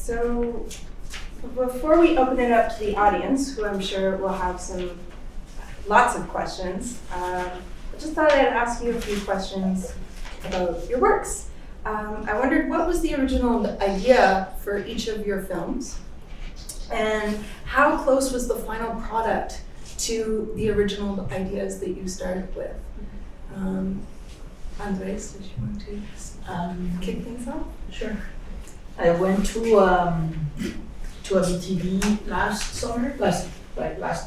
So before we open it up to the audience, who I'm sure will have lots of questions, I just thought I'd ask you a few questions about your works. I wondered, what was the original idea for each of your films? And how close was the final product to the original ideas that you started with? Andrés, did you want to kick things off? Sure. I went to a BTV last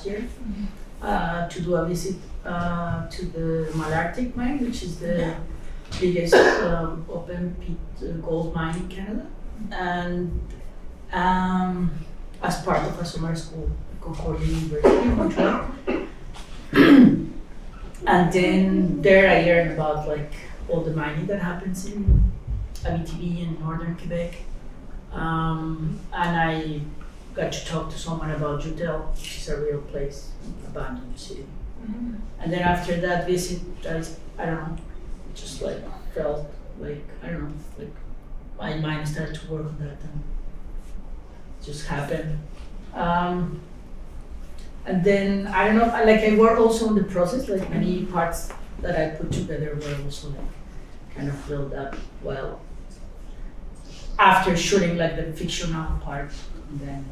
year, to do a visit to the Malartic mine, which is the biggest open pit gold mine in Canada, and as part of a summer school, Concordia University in Montreal. And then there I learned about all the mining that happens in Abitibi in northern Quebec. And I got to talk to someone about Jutel, which is a real place, abandoned city. Mm-hmm. And then after that visit, I don't know, just felt my mind started to work on that, and it just happened. And then I don't know, I worked also on the process, many parts that I put together were also kind of filled up well after shooting the fictional part, and then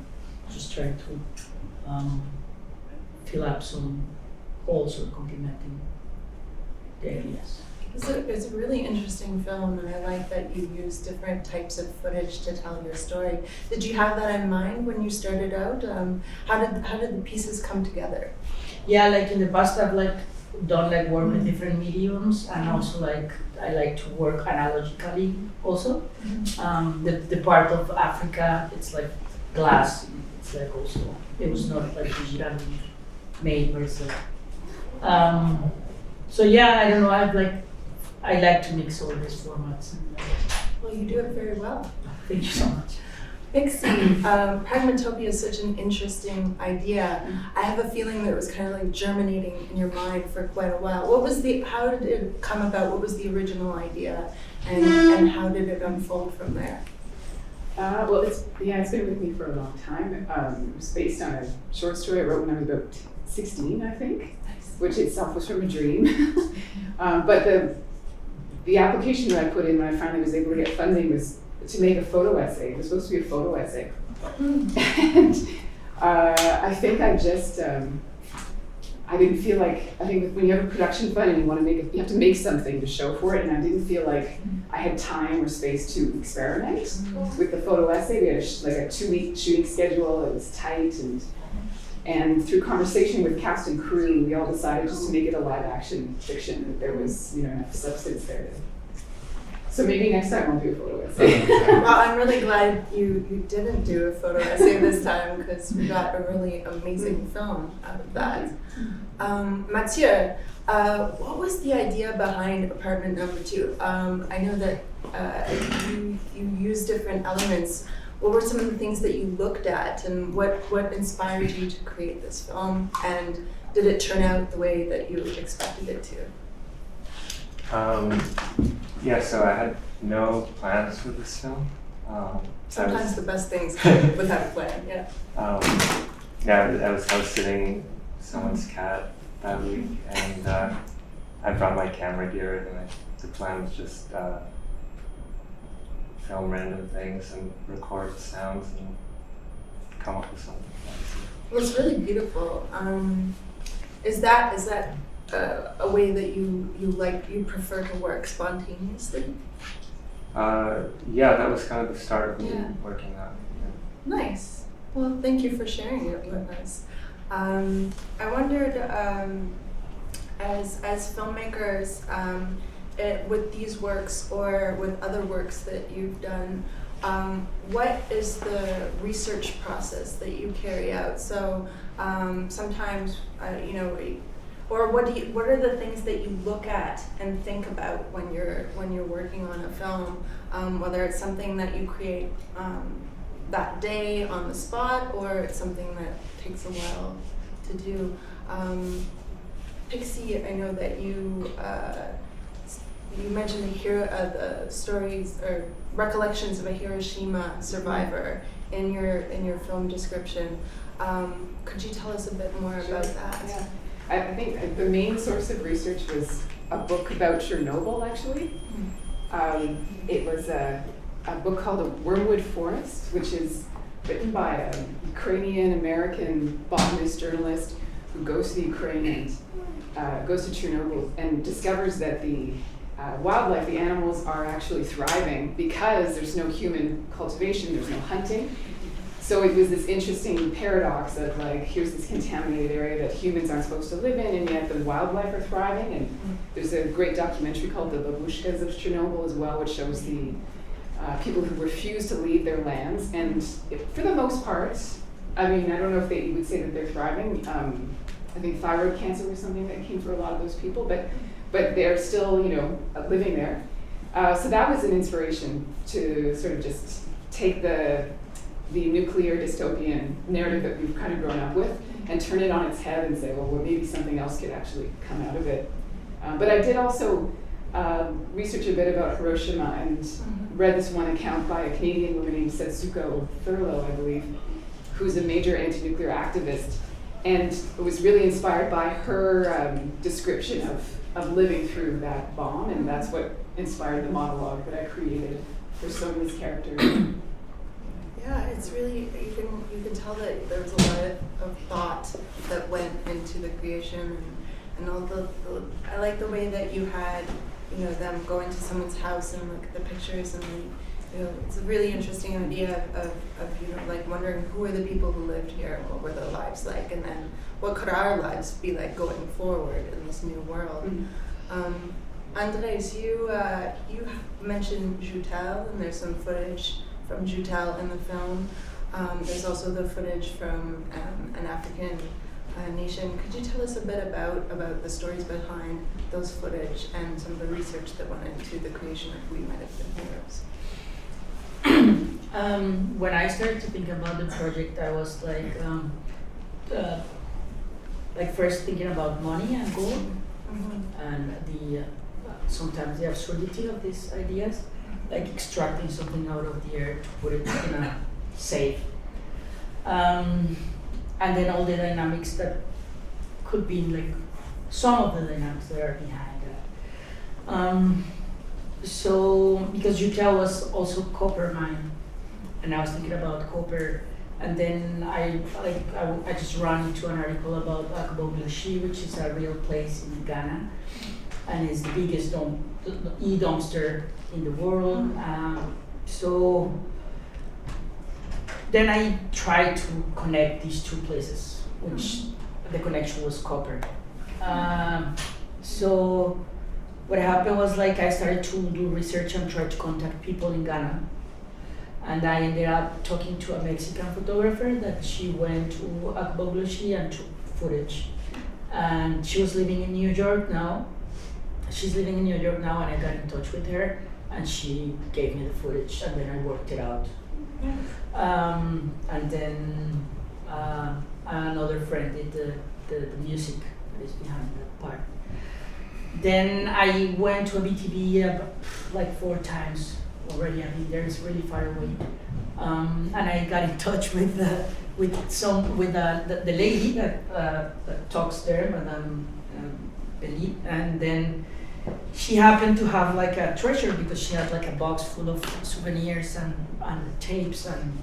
just trying to fill up some holes or complementing the ideas. It's a really interesting film, and I like that you use different types of footage to tell your story. Did you have that in mind when you started out? How did the pieces come together? Yeah, in the past I've done work with different mediums, and also I like to work analogically also. Mm-hmm. The part of Africa, it's glass. It's also, it was not digitally made per se. So yeah, I don't know, I like to mix all these formats. Well, you do it very well. Thank you so much. Pixie, Pragmatopia is such an interesting idea. I have a feeling that it was kind of germinating in your mind for quite a while. How did it come about? What was the original idea, and how did it unfold from there? Well, it's been with me for a long time. It was based on a short story I wrote when I was about 16, I think, which itself was from a dream. But the application that I put in when I finally was able to get funding was to make a photo essay. It was supposed to be a photo essay. And I think I just, I didn't feel I think when you have a production fund and you have to make something to show for it, and I didn't feel like I had time or space to experiment with the photo essay. We had a 2-week shooting schedule. It was tight, and through conversation with cast and crew, we all decided just to make it a live action fiction, that there was enough substance there. So maybe next time I'll do a photo essay. Well, I'm really glad you didn't do a photo essay this time, because we got a really amazing film out of that. Matthieu, what was the idea behind apartment number 2? I know that you use different elements. What were some of the things that you looked at, and what inspired you to create this film, and did it turn out the way that you expected it to? Yeah, so I had no plans for this film. Sometimes the best things come without a plan, yeah. I was house sitting someone's cat that week, and I brought my camera gear, and the plan was just film random things and record sounds and come up with something. Well, it's really beautiful. Is that a way that you prefer to work spontaneously? Yeah, that was kind of the start of me working on it. Yeah. Nice. Well, thank you for sharing it with us. I wondered, as filmmakers, with these works or with other works that you've done, what is the research process that you carry out? So sometimes, or what are the things that you look at and think about when you're working on a film? Whether it's something that you create that day on the spot, or it's something that takes a while to do. Pixie, I know that you you mentioned the stories or recollections of a Hiroshima survivor in your film description. Could you tell us a bit more about that? Yeah. I think the main source of research was a book about Chernobyl, actually. It was a book called A Wormwood Forest, which is written by a Ukrainian-American botanist journalist who goes to the Ukraine and goes to Chernobyl and discovers that the wildlife, the animals, are actually thriving because there's no human cultivation, there's no hunting. So it was this interesting paradox of like, here's this contaminated area that humans aren't supposed to live in, and yet the wildlife are thriving. And there's a great documentary called The Babushkas of Chernobyl as well, which shows the people who refuse to leave their lands. And for the most part, I mean, I don't know if you would say that they're thriving. I think thyroid cancer was something that came for a lot of those people, but they're still, living there. So that was an inspiration to sort of just take the nuclear dystopian narrative that we've kind of grown up with and turn it on its head and say, well, maybe something else could actually come out of it. But I did also research a bit about Hiroshima and read this one account by a Canadian woman named Setsuko Thurlow, I believe, who's a major anti-nuclear activist, and was really inspired by her description of living through that bomb, and that's what inspired the monologue that I created for Zoë's character. Yeah, it's really, you can tell that there was a lot of thought that went into the creation, and all I like the way that you had, them going to someone's house and look at the pictures, and it's a really interesting idea of like wondering who are the people who lived here and what were their lives like, and then what could our lives be like going forward in this new world. Andrés, you mentioned Joutel, and there's some footage from Joutel in the film. There's also the footage from an African nation. Could you tell us a bit about the stories behind those footage and some of the research that went into the creation of We Might Have Been Heroes? When I started to think about the project, I was like first thinking about money and gold, and the sometimes the absurdity of these ideas, like extracting something out of the earth to put it in a safe, and then all the dynamics that could be like some of the dynamics that are behind that. So because Joutel was also copper mine, and I was thinking about copper, and then I just ran into an article about Akbogloshi, which is a real place in Ghana, and is the biggest e-dumpster in the world. So then I tried to connect these two places, which the connection was copper. So what happened was I started to do research and try to contact people in Ghana. And I ended up talking to a Mexican photographer that she went to Akbogloshi and took footage. And she was living in New York now. She's living in New York now, and I got in touch with her, and she gave me the footage, and then I worked it out. And then another friend did the music that is behind that part. Then I went to a BTV like 4 times already. I mean, there is really far away. And I got in touch with the lady that talks there, Madame Belit, and then she happened to have like a treasure because she had like a box full of souvenirs and tapes and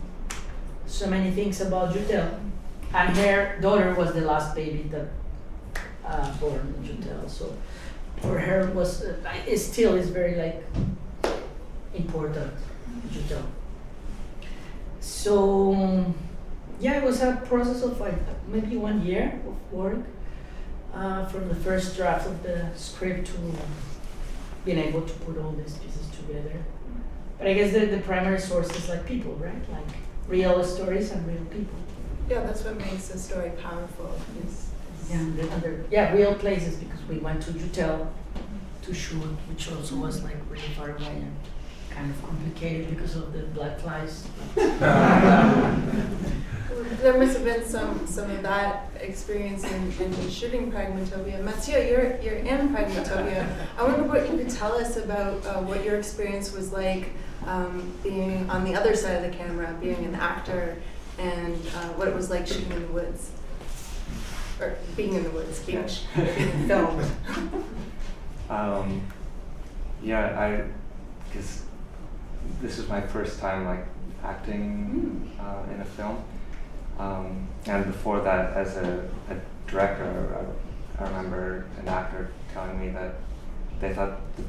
so many things about Joutel. And her daughter was the last baby that born in Joutel. So for her it still is very like important, Joutel. So yeah, it was a process of like maybe 1 year of work. From the first draft of the script to being able to put all these pieces together. But I guess the primary source is like people, right? Like real stories and real people. Yeah, that's what makes the story powerful. Real places, because we went to Joutel to shoot, which also was like really far away and kind of complicated because of the black flies. there must have been some of that experience in shooting Pragmatopia. Matthieu, you're in Pragmatopia. I wonder what you could tell us about what your experience was like being on the other side of the camera, being an actor, and what it was like shooting in the woods. Or being in the woods, being filmed. Yeah, because this was my first time like acting in a film, and before that, as a director, I remember an actor telling me that they thought the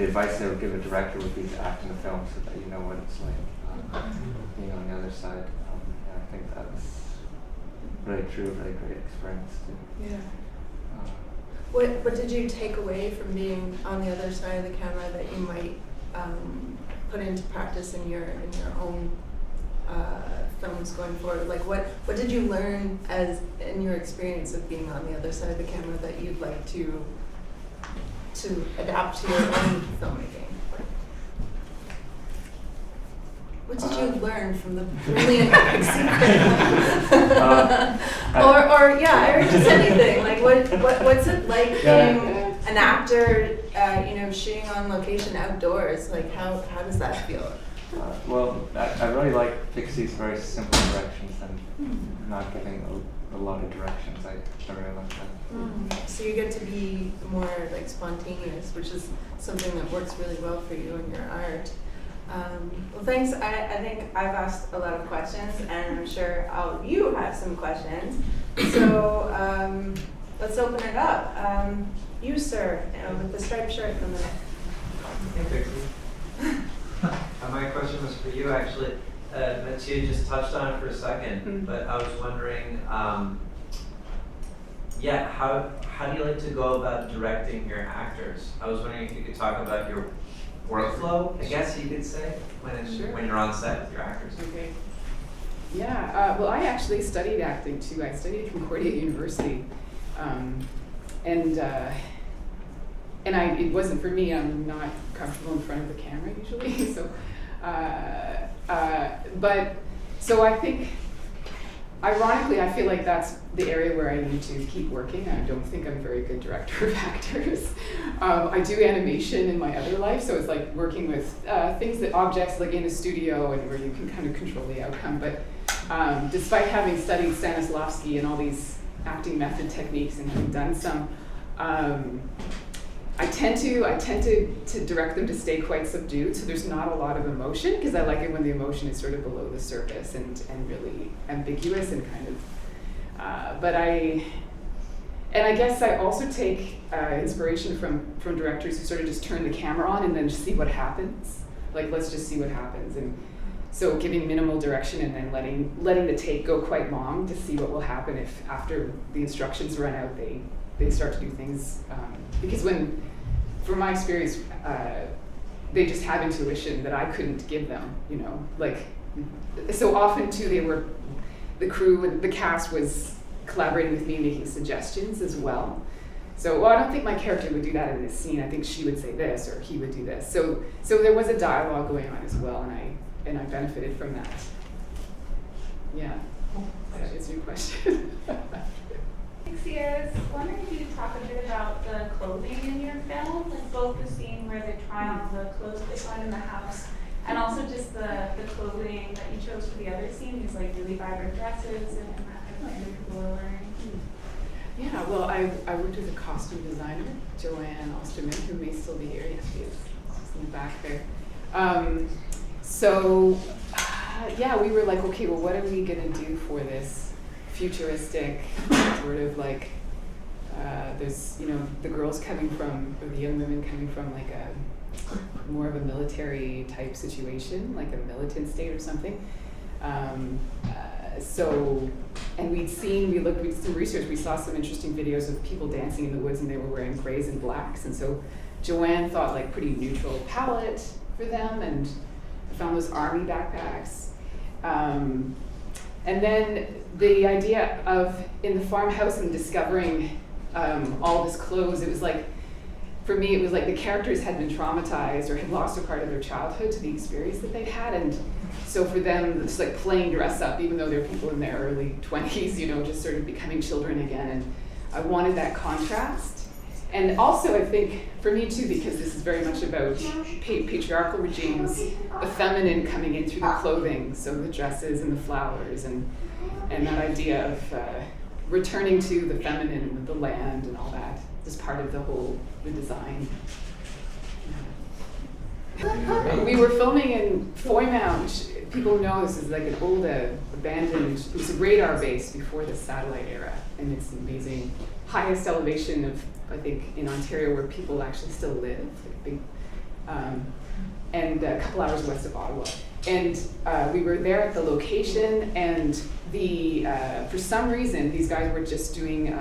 advice they would give a director would be to act in a film so that you know what it's like being on the other side. And I think that was really true, really great experience too. Yeah. What did you take away from being on the other side of the camera that you might put into practice in your own films going forward? Like what did you learn as in your experience of being on the other side of the camera that you'd like to adapt to your own filmmaking? What did you learn from the brilliant Pixie Cram? Or just anything. Like what's it like being an actor, shooting on location outdoors? Like how does that feel? Well, I really like Pixie's very simple directions and not giving a lot of directions. I really like that. So you get to be more like spontaneous, which is something that works really well for you in your art. Well, thanks. I think I've asked a lot of questions, and I'm sure all of you have some questions. So let's open it up. You, sir, with the striped shirt in the middle. Hey, Pixie. My question was for you, actually. Matthieu just touched on it for a second, but I was wondering, how do you like to go about directing your actors? I was wondering if you could talk about your workflow, I guess you could say, when you're on set with your actors. Okay. Yeah, well, I actually studied acting too. I studied at Concordia University, it wasn't for me. I'm not comfortable in front of the camera usually. So I think, ironically, I feel like that's the area where I need to keep working. I don't think I'm a very good director of actors. I do animation in my other life, so it's like working with objects like in a studio and where you can kind of control the outcome. But despite having studied Stanislavski and all these acting method techniques and having done some, I tend to direct them to stay quite subdued, so there's not a lot of emotion, because I like it when the emotion is sort of below the surface and really ambiguous and kind of. I guess I also take inspiration from directors who sort of just turn the camera on and then just see what happens. Like, let's just see what happens, and so giving minimal direction and then letting the take go quite long to see what will happen if after the instructions run out they start to do things, because from my experience, they just have intuition that I couldn't give them, so often too the crew and the cast was collaborating with me, making suggestions as well. So, I don't think my character would do that in this scene. I think she would say this or he would do this. So there was a dialogue going on as well, and I benefited from that. Yeah, that is your question. Pixie, I was wondering if you could talk a bit about the clothing in your film, like both the scene where they try on the clothes they find in the house, and also just the clothing that you chose for the other scene, these like really vibrant dresses and that kind of thing people are wearing. Yeah, well, I worked with a costume designer, Joanne Osterman, who may still be here. Yes, she is. She's in the back there. We were like, okay, well, what are we gonna do for this futuristic sort of like, there's, the girls coming from, or the young women coming from like a more of a military type situation, like a militant state or something. We did some research, we saw some interesting videos of people dancing in the woods and they were wearing grays and blacks. And so Joanne thought like pretty neutral palette for them, and I found those army backpacks. And then the idea of in the farmhouse and discovering all this clothes, it was like, for me, it was like the characters had been traumatized or had lost a part of their childhood to the experience that they'd had, and So for them, it's like playing dress up, even though they're people in their early 20s, you know, just sort of becoming children again. And I wanted that contrast. And also, I think, for me too, because this is very much about patriarchal regimes, the feminine coming in through the clothing, so the dresses and the flowers, and that idea of returning to the feminine, the land, and all that is part of the design. We were filming in Foymount, which people know this is like an old abandoned, it was a radar base before the satellite era, and it's an amazing, highest elevation of, I think, in Ontario where people actually still live, like big, and a couple hours west of Ottawa. And we were there at the location, and for some reason, these guys were just doing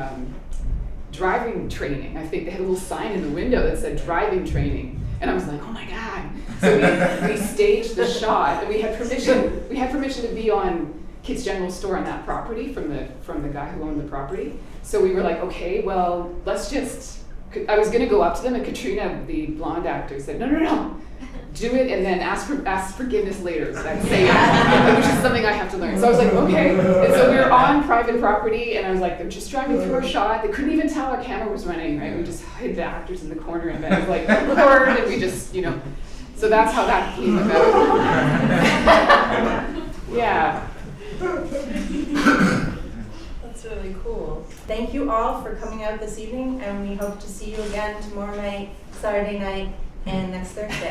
driving training. I think they had a little sign in the window that said driving training. And I was like, oh my God. So we staged the shot, and we had permission to be on Kids General Store on that property from the guy who owned the property. So we were like, okay, well, let's just, I was gonna go up to them, and Katrina, the blonde actor, said, no, do it and then ask forgiveness later. So I'd say it, which is something I have to learn. So I was like, okay. And so we were on private property, and I was like, they're just driving through our shot. They couldn't even tell our camera was running, right? We just hid the actors in the corner, and then I was like, record, and we just, you know. So that's how that came about. Yeah. That's really cool. Thank you all for coming out this evening, and we hope to see you again tomorrow night, Saturday night, and next Thursday.